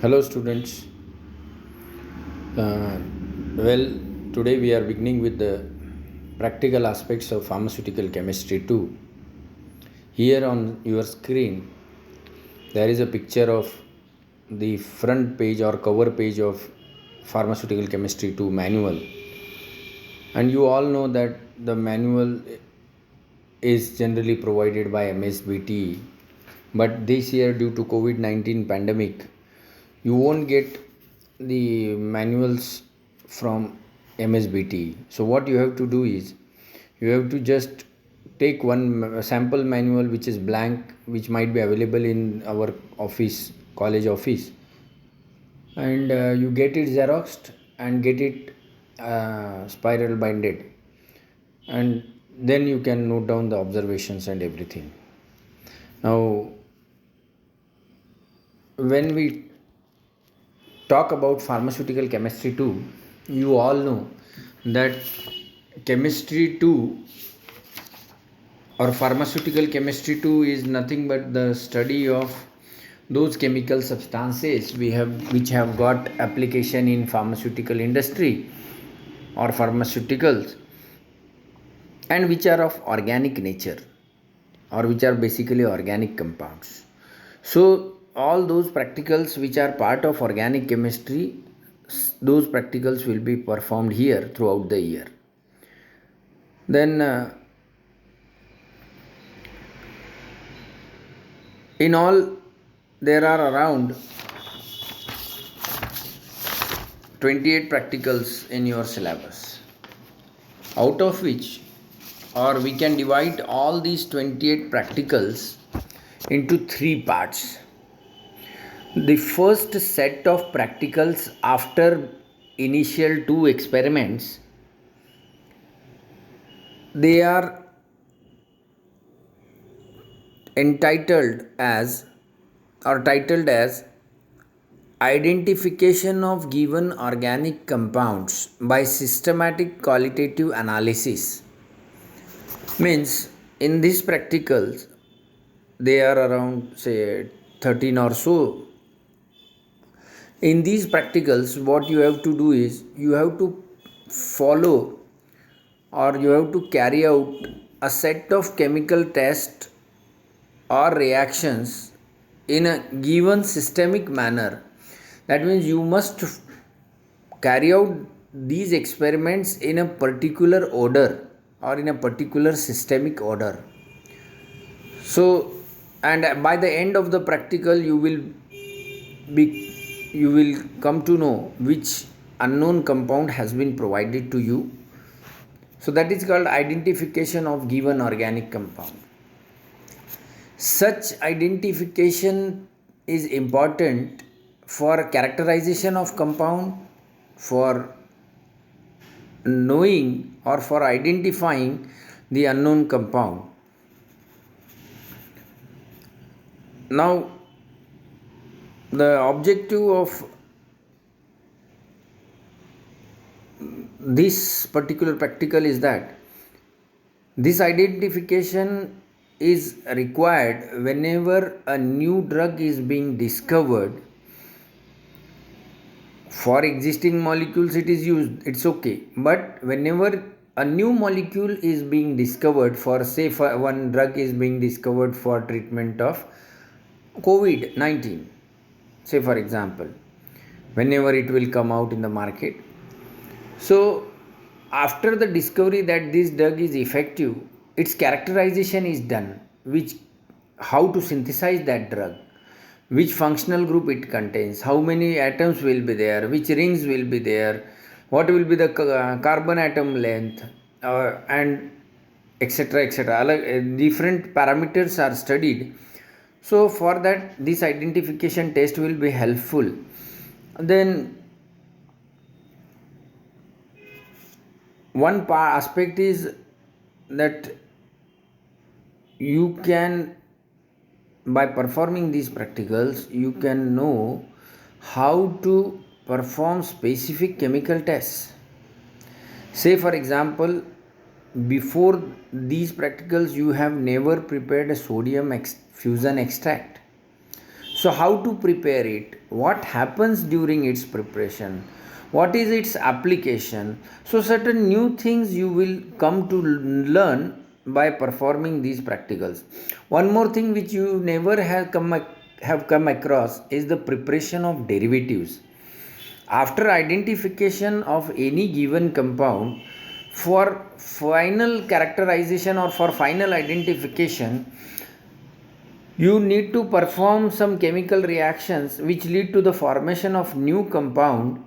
Hello, students. Uh, well, today we are beginning with the practical aspects of pharmaceutical chemistry too. Here on your screen, there is a picture of the front page or cover page of pharmaceutical chemistry 2 manual, and you all know that the manual is generally provided by MSBT, but this year due to COVID-19 pandemic, you won't get the manuals from MSBT. So what you have to do is you have to just take one sample manual which is blank, which might be available in our office, college office, and you get it xeroxed and get it spiral binded, and then you can note down the observations and everything. Now, when we talk about pharmaceutical chemistry too, you all know that chemistry too or pharmaceutical chemistry too is nothing but the study of those chemical substances we have which have got application in pharmaceutical industry or pharmaceuticals, and which are of organic nature or which are basically organic compounds. So all those practicals which are part of organic chemistry, those practicals will be performed here throughout the year. Then in all there are around 28 practicals in your syllabus, out of which, or we can divide all these 28 practicals into three parts. The first set of practicals after initial two experiments, they are entitled as or titled as identification of given organic compounds by systematic qualitative analysis. Means in these practicals, they are around say 13 or so. In these practicals, what you have to do is you have to follow or you have to carry out a set of chemical tests or reactions in a given systemic manner. That means you must carry out these experiments in a particular order or in a particular systemic order. So, and by the end of the practical, you will come to know which unknown compound has been provided to you. So that is called identification of given organic compound. Such identification is important for characterization of compound, for knowing or for identifying the unknown compound. Now, the objective of this particular practical is that this identification is required whenever a new drug is being discovered. For existing molecules it is used, it's okay, but whenever a new molecule is being discovered, for say for one drug is being discovered for treatment of COVID-19, say for example, whenever it will come out in the market. So after the discovery that this drug is effective, its characterization is done, which how to synthesize that drug, which functional group it contains, how many atoms will be there, which rings will be there, what will be the carbon atom length, and etc. etc. Different parameters are studied. So for that, this identification test will be helpful. Then one aspect is that you can, by performing these practicals, you can know how to perform specific chemical tests. Say for example, before these practicals you have never prepared a sodium fusion extract. So how to prepare it, what happens during its preparation, what is its application. So certain new things you will come to learn by performing these practicals. One more thing which you never have come across is the preparation of derivatives. After identification of any given compound, for final characterization or for final identification, you need to perform some chemical reactions which lead to the formation of new compound,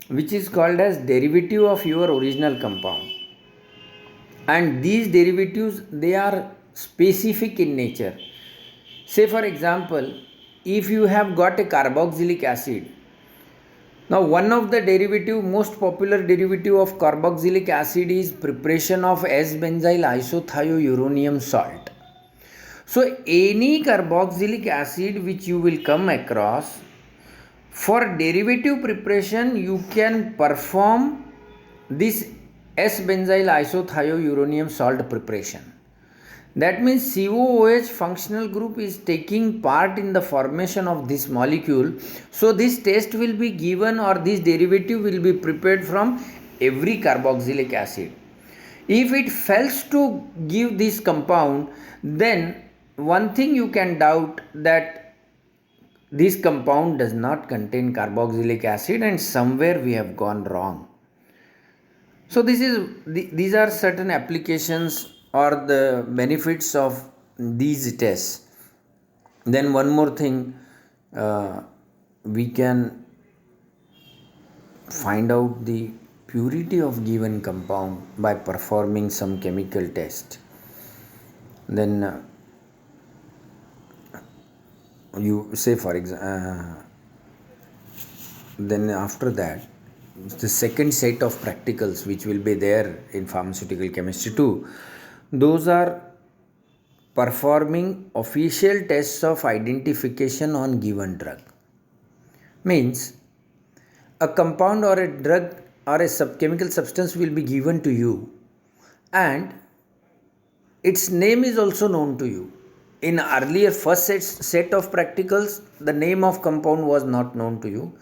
which is called as derivative of your original compound. And these derivatives, they are specific in nature. Say for example, if you have got a carboxylic acid, now one of the most popular derivative of carboxylic acid is preparation of S-benzyl isothiauronium salt. So any carboxylic acid which you will come across, for derivative preparation you can perform this S-benzyl isothiauronium salt preparation. That means COOH functional group is taking part in the formation of this molecule. So this test will be given, or this derivative will be prepared from every carboxylic acid. If it fails to give this compound, then one thing you can doubt, that this compound does not contain carboxylic acid and somewhere we have gone wrong. So these are certain applications or the benefits of these tests. Then one more thing, we can find out the purity of given compound by performing some chemical test. Then you say for example, then after that, the second set of practicals which will be there in pharmaceutical chemistry 2, those are performing official tests of identification on given drug. Means a compound or a drug or a chemical substance will be given to you, and its name is also known to you. In earlier first set of practicals, the name of compound was not known to you.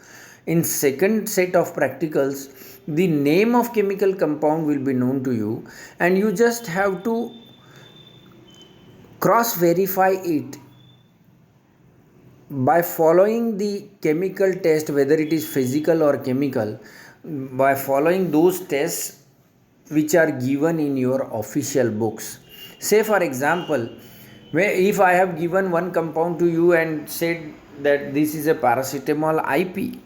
In second set of practicals, the name of chemical compound will be known to you, and you just have to cross verify it by following the chemical test, whether it is physical or chemical, by following those tests which are given in your official books. Say for example, if I have given one compound to you and said that this is a paracetamol IP,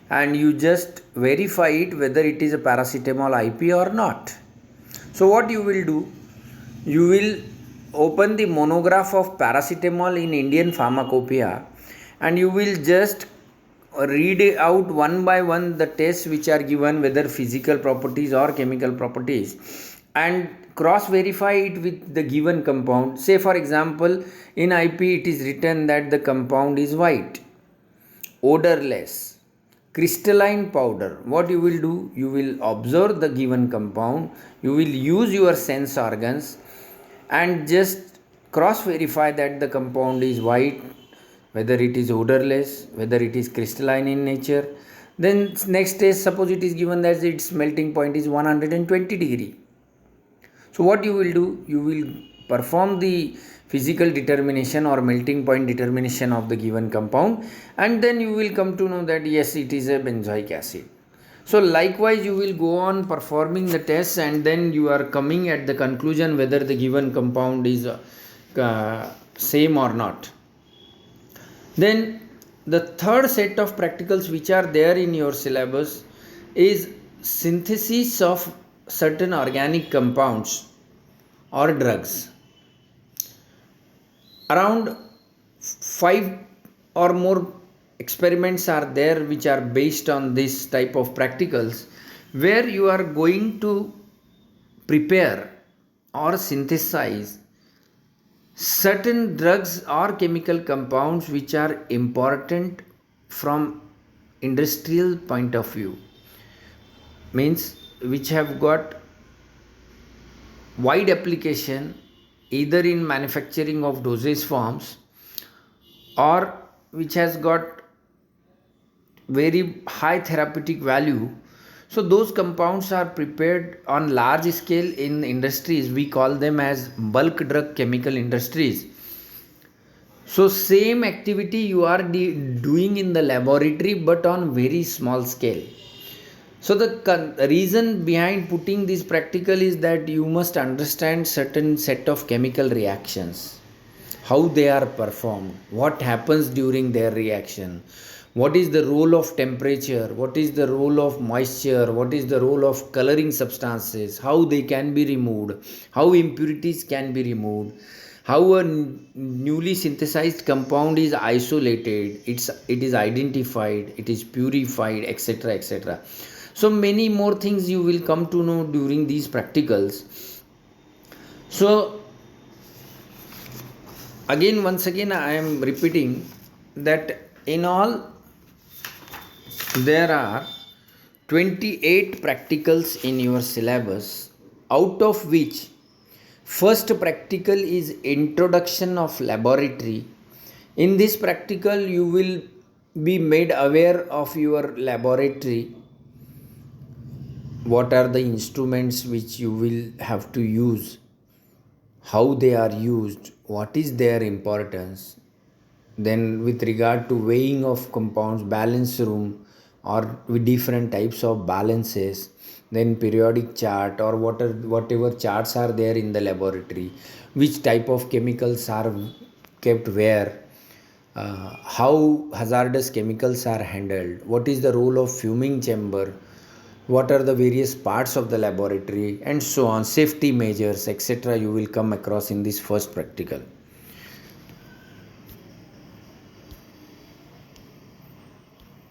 and you just verify it whether it is a paracetamol IP or not. So what you will do, you will open the monograph of paracetamol in Indian Pharmacopoeia, and you will just read out one by one the tests which are given, whether physical properties or chemical properties, and cross verify it with the given compound. Say for example, in IP it is written that the compound is white, odorless, crystalline powder. What you will do, you will observe the given compound, you will use your sense organs and just cross verify that the compound is white, whether it is odorless, whether it is crystalline in nature. Then next test, suppose it is given that its melting point is 120 degree. So what you will do, you will perform the physical determination or melting point determination of the given compound, and then you will come to know that yes, it is a benzoic acid. So likewise you will go on performing the tests, and then you are coming at the conclusion whether the given compound is same or not. Then the third set of practicals which are there in your syllabus is synthesis of certain organic compounds or drugs. Around 5 or more experiments are there which are based on this type of practicals, where you are going to prepare or synthesize certain drugs or chemical compounds which are important from industrial point of view, means which have got wide application either in manufacturing of dosage forms or which has got very high therapeutic value. So those compounds are prepared on large scale in industries. We call them as bulk drug chemical industries. So same activity you are doing in the laboratory but on very small scale. So the reason behind putting this practical is that you must understand certain set of chemical reactions, how they are performed, what happens during their reaction, what is the role of temperature, what is the role of moisture, what is the role of coloring substances, how they can be removed, how impurities can be removed, how a newly synthesized compound is isolated, it is identified, it is purified, etc., etc. So many more things you will come to know during these practicals. So again, once again, I am repeating that in all there are 28 practicals in your syllabus, out of which first practical is introduction of laboratory. In this practical you will be made aware of your laboratory, what are the instruments which you will have to use, how they are used, what is their importance. Then with regard to weighing of compounds, balance room or with different types of balances, then periodic chart or whatever charts are there in the laboratory, which type of chemicals are kept where, how hazardous chemicals are handled, what is the role of fuming chamber, what are the various parts of the laboratory, and so on, safety measures, etc. you will come across in this first practical.